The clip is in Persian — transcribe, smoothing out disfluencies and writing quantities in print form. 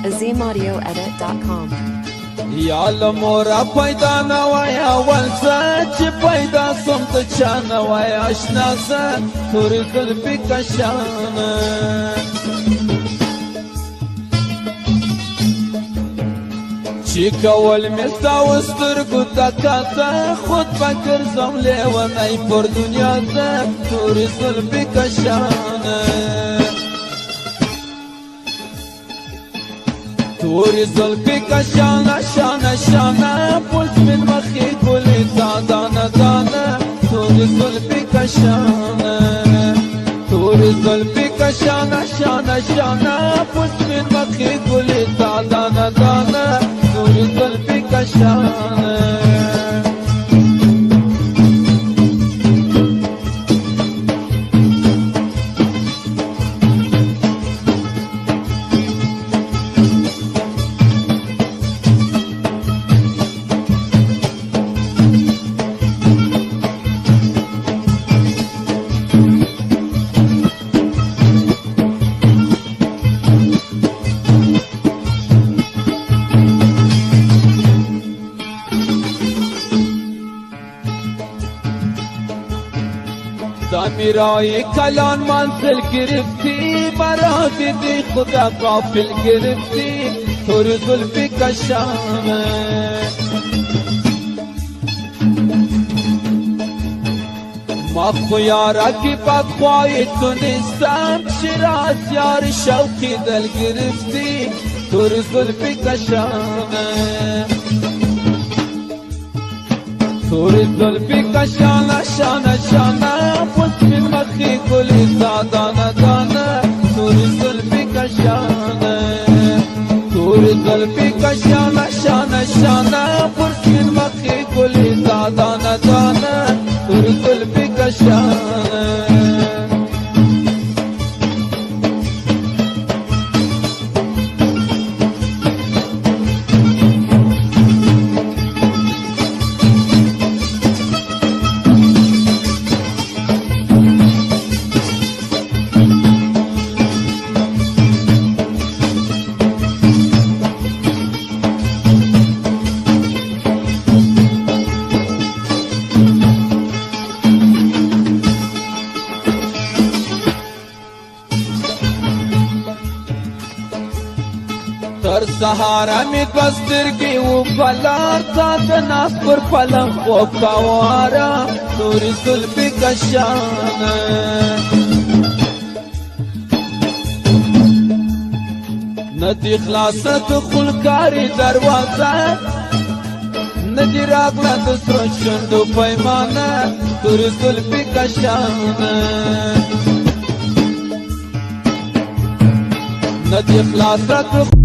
azimAudioEdit.com. یا لمورا پیدا نوای اول چه پیدا سمت چانوای آشنا سه توری قلبی کشانه چی کول میستا و سترگو تکاتا خود فکر زم لیوانای پر دنیا ده توری قلبی کشانه توری زلفی کشانه شانه شانه پلس من مخی گلی تا دانه دانه توری زلفی کشانه توری زلفی کشانه شانه شانه پلس من مخی گلی تا دانه دانه توری زلفی کشانه میرای کلان منزل گرفتی برا دیدی خدا غافل گرفتی توری زلفی کشانه ما خویارا کی بخوای تو نیستم شیراز یار شوقی دل گرفتی توری زلفی کشانه توری زلفی کشانه شانه شانه پس من مخی گلی تا دانه دانه توری زلفی کشانه توری زلفی کشانه شانه شانه پس من مخی گلی تا دانه دانه توری زلفی کشانه تر سهارا می بسترگی و پلار تا دناس پر پلنگ خوب کوارا توری زلفی کشانه ندی خلاصت خلکاری دروازه ندی راغلت سرشند و پیمانه توری زلفی کشانه ندی خلاصت